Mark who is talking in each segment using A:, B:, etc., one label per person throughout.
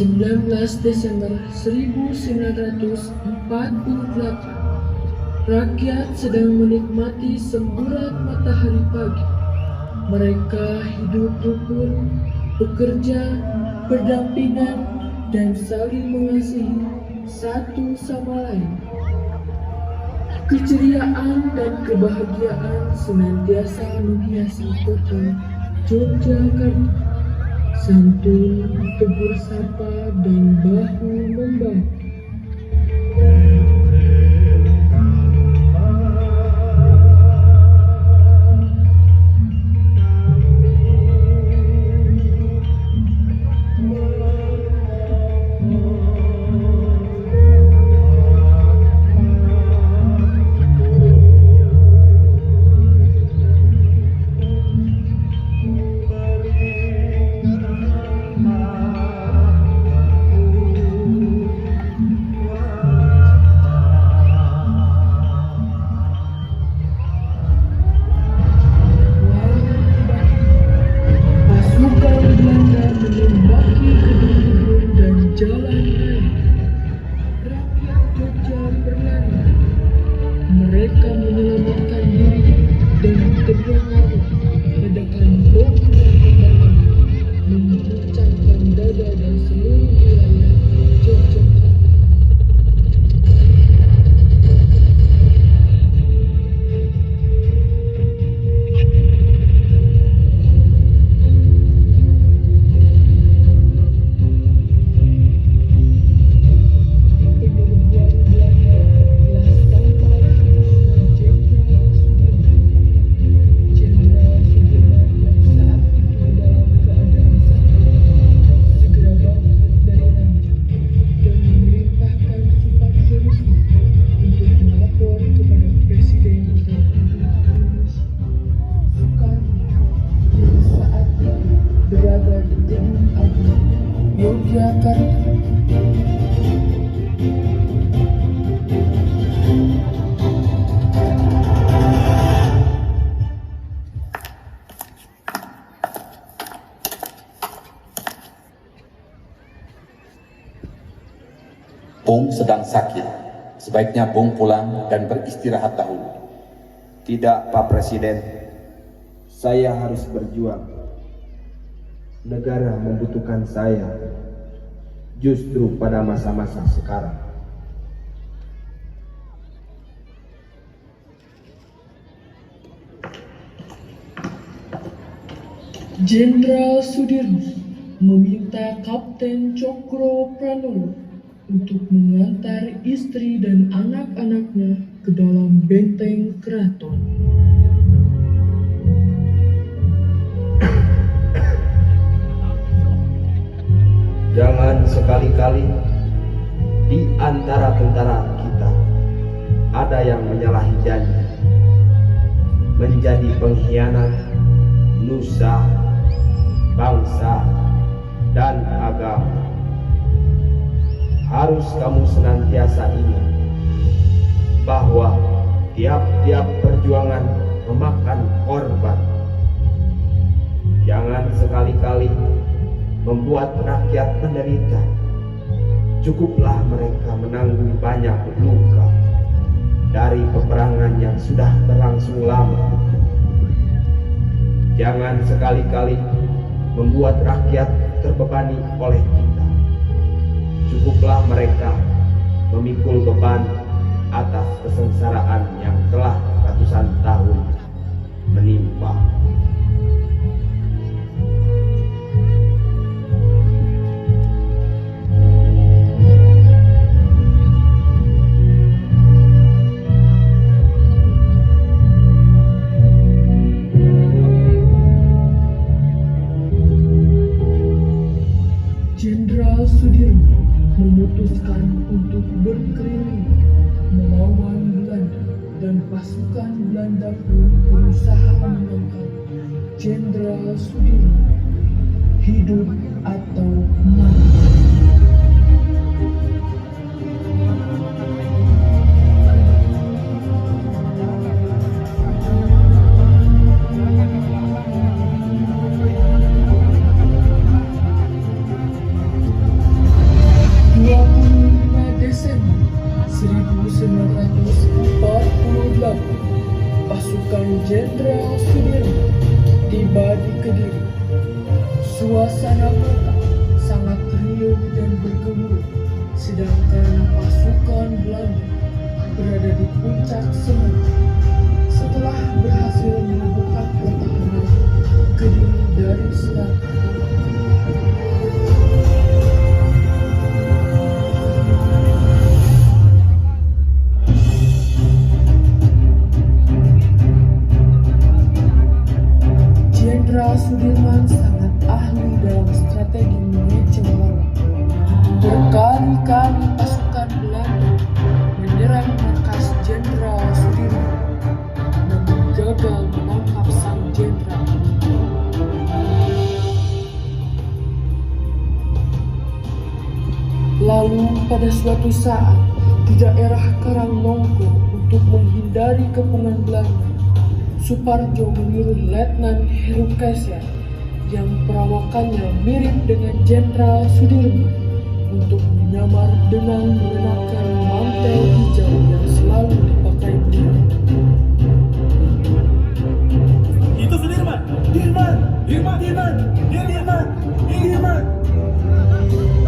A: 19 Desember 1948, rakyat sedang menikmati semburat matahari pagi. Mereka hidup rukun, bekerja, berdampingan, dan saling mengasihi satu sama lain. Keceriaan dan kebahagiaan senantiasa menghiasi kota Yogyakarta. Santun, tegur sapa, dan bahu-membahu. Mereka menyelamatkan diri dan terdengar ledakan bom yang mengguncangkan dada dan seluruh wilayah Yogyakarta.
B: Bung sedang sakit, sebaiknya Bung pulang dan beristirahat dahulu.
C: Tidak, Pak Presiden. Saya harus berjuang. Negara membutuhkan saya justru pada masa-masa sekarang.
A: Jenderal Sudirman meminta Kapten Cokro Pranowo untuk mengantar istri dan anak-anaknya ke dalam benteng keraton.
C: Jangan sekali-kali di antara tentara kita ada yang menyalahi janji, menjadi pengkhianat nusa, bangsa, dan agama. Harus kamu senantiasa ingat bahwa tiap-tiap perjuangan memakan korban. Jangan sekali-kali membuat rakyat menderita. Cukuplah mereka menanggung banyak luka dari peperangan yang sudah berlangsung lama. Jangan sekali-kali membuat rakyat terbebani oleh kita. Cukuplah mereka memikul beban atas kesengsaraan yang telah ratusan tahun menimpa.
A: Jenderal Sudirman memutuskan untuk berkeliling melawan Belanda, dan pasukan Belanda pun berusaha menangkap Jenderal Sudirman. Hidup atau mati. Kediri. Suasana kota sangat riuh dan bergemuruh, sedangkan pasukan Belanda berada di puncak semangat setelah berhasil merobohkan pertahanan Kediri dari selatan. Jenderal Sudirman sangat ahli dalam strategi mengecek lawan. Berkali-kali pasukan Belanda menyerang markas Jenderal Sudirman, namun gagal menangkap sang jenderal. Lalu pada suatu saat di daerah Karangnongko, untuk menghindari kepungan Belanda, Suparjo menyuruh Letnan Heru Kaisar yang perawakannya mirip dengan Jenderal Sudirman untuk menyamar dengan mengenakan mantel hijau yang selalu dipakai beliau.
D: Itu Sudirman! Dirman! Dirman! Dirman! Dirman! Dirman!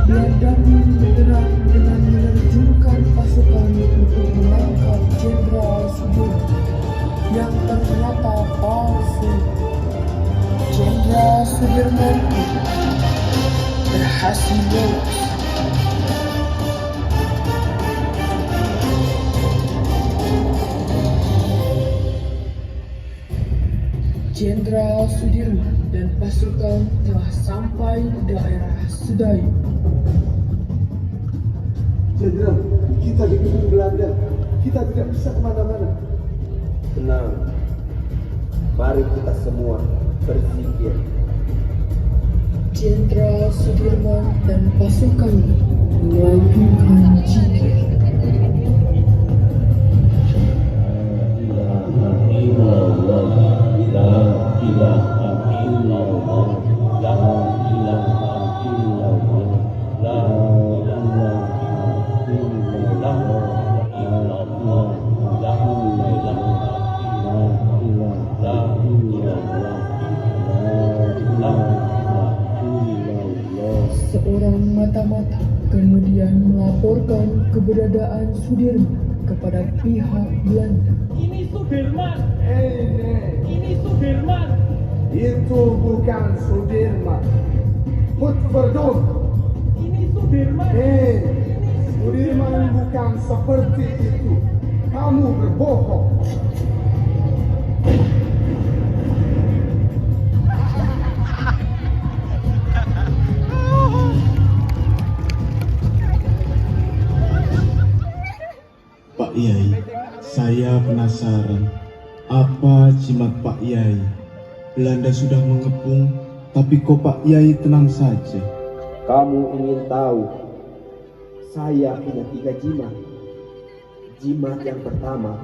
A: Belanda pun bergerak dengan menerjunkan pasukan untuk menangkap Jenderal Sudirman yang ternyata palsu. Jenderal Sudirman berhasil lolos. Jenderal Sudirman dan pasukan telah sampai di daerah Sedayu.
E: Jenderal, kita dikepung Belanda. Kita tidak bisa kemana-mana.
C: Tenang, mari kita semua berpikir.
A: Jenderal Sudirman dan pasukannya melakukan zikir. Seorang mata-mata kemudian melaporkan keberadaan Sudirman kepada pihak Belanda.
D: Ini Sudirman!
E: Ini
D: Ini Sudirman!
E: itu bukan Sudirman. Mutferdum.
D: Ini Sudirman!
E: Sudirman bukan seperti itu. Kamu berbohong.
F: Pak Yai, saya penasaran, apa jimat Pak Yai? Belanda sudah mengepung, tapi kok Pak Yai tenang saja?
C: Kamu ingin tahu? Saya punya 3 jimat. Jimat yang pertama,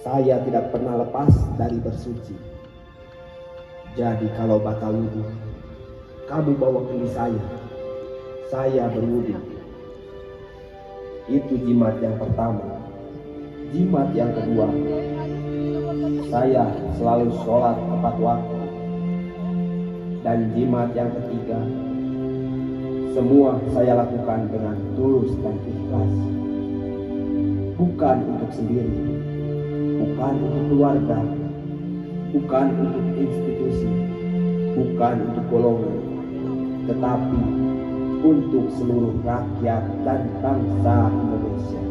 C: saya tidak pernah lepas dari bersuci. Jadi kalau batal wudhu, kamu bawa ke saya berwudhu. Itu jimat yang pertama. Jimat yang kedua, saya selalu sholat tepat waktu. Dan jimat yang ketiga, semua saya lakukan dengan tulus dan ikhlas. Bukan untuk sendiri, bukan untuk keluarga, bukan untuk institusi, bukan untuk golongan, tetapi untuk seluruh rakyat dan bangsa Indonesia.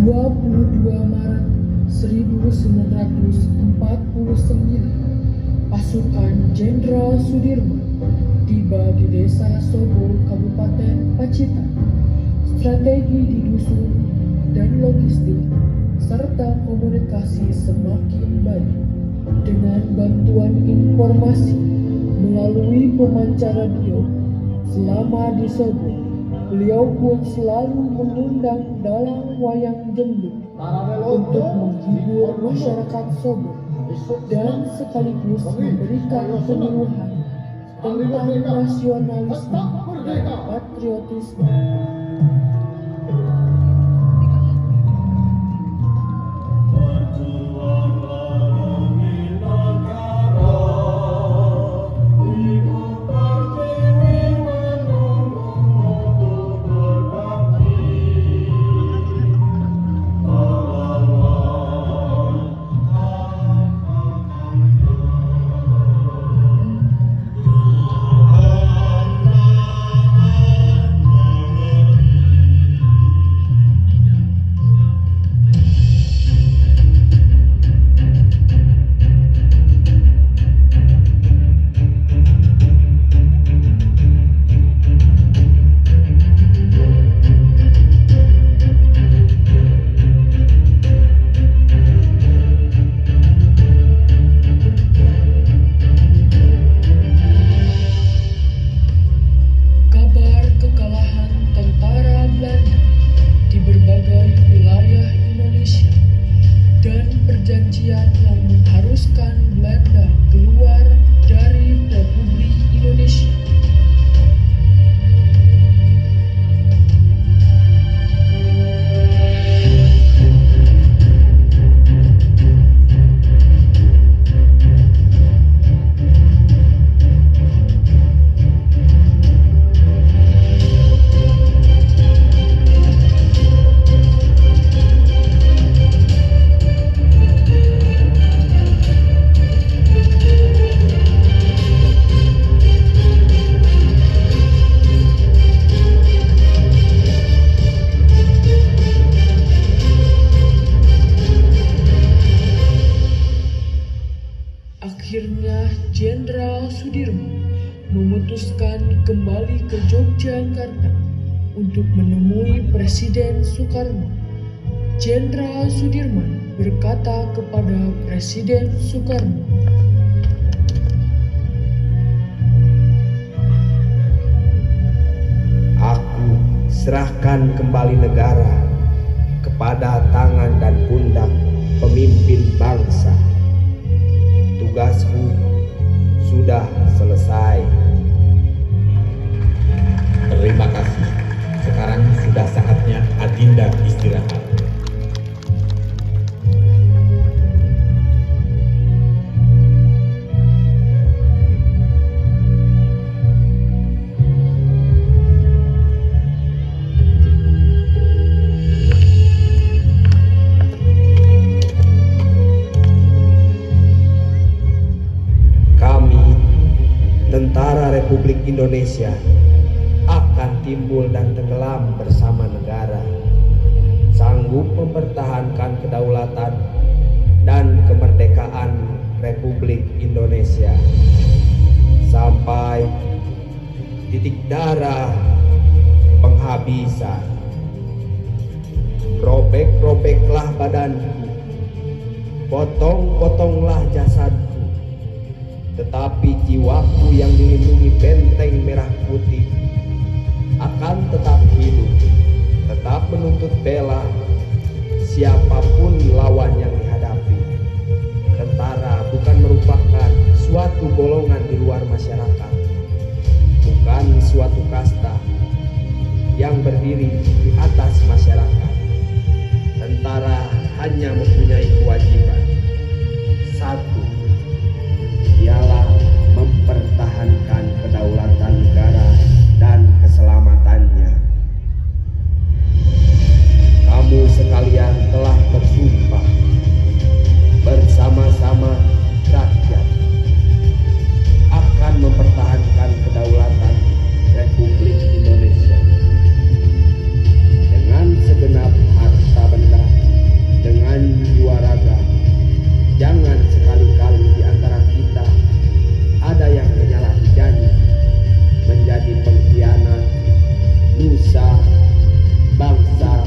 A: 22 Maret 1949, pasukan Jenderal Sudirman tiba di Desa Sobo, Kabupaten Pacitan. Strategi di dusun dan logistik serta komunikasi semakin baik dengan bantuan informasi melalui pemancar radio. Selama di Sobo, beliau pun selalu mengundang dalam wayang jembluk untuk menghibur masyarakat Sobo dan sekaligus memberikan penyuluhan tentang nasionalisme dan patriotisme.
D: Berjuanglah
A: Sudirman memutuskan kembali ke Yogyakarta untuk menemui Presiden Soekarno. Jenderal Sudirman berkata kepada Presiden Soekarno,
C: "Aku serahkan kembali negara kepada tangan dan pundak pemimpin bangsa. Tugasku sudah selesai."
B: Terima kasih. Sekarang sudah saatnya Adinda istirahat.
C: Kami, Tentara Republik Indonesia, akan timbul dan tenggelam bersama negara, sanggup mempertahankan kedaulatan dan kemerdekaan Republik Indonesia sampai titik darah penghabisan. Robek-robeklah badanku, potong-potonglah jasadku, tetapi jiwaku yang dilindungi benteng merah putih akan tetap hidup, tetap menuntut bela siapapun lawan yang dihadapi. Tentara bukan merupakan suatu golongan di luar masyarakat, bukan suatu kasta yang berdiri di atas masyarakat. Tentara hanya mempunyai kewajiban satu, ialah mempertahankan kedaulatan negara dan keselamatannya. Kamu sekalian telah bersumpah bersama-sama rakyat akan mempertahankan kedaulatan Republik Indonesia dengan segenap harta benda, dengan jiwa raga. Jangan sekali-kali di antara kita ada yang menyalahi janji, menjadi pengkhianat nusa, bangsa,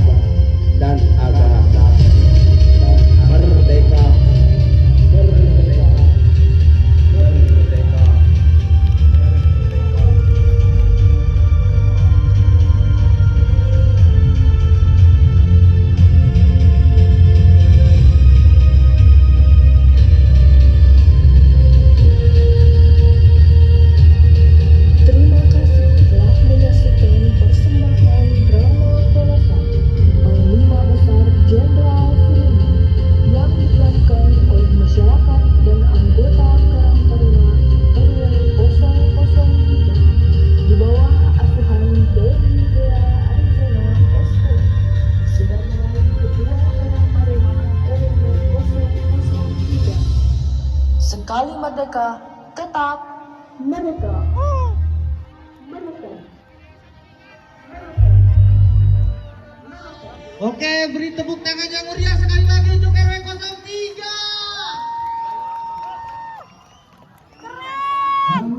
C: dan agama. Merdeka, merdeka, merdeka, merdeka.
A: terima kasih telah menyaksikan persembahan drama Kolosal Panglima Besar Jenderal Sudirman yang diperankan oleh masyarakat dan anggota Karang Taruna RW 003 di bawah asuhan Dewi Dea Arizona SK sebagai Ketua Karang Taruna RW 003. Sekali merdeka, tetap merdeka.
D: Oke, beri tepuk tangan yang meriah sekali lagi untuk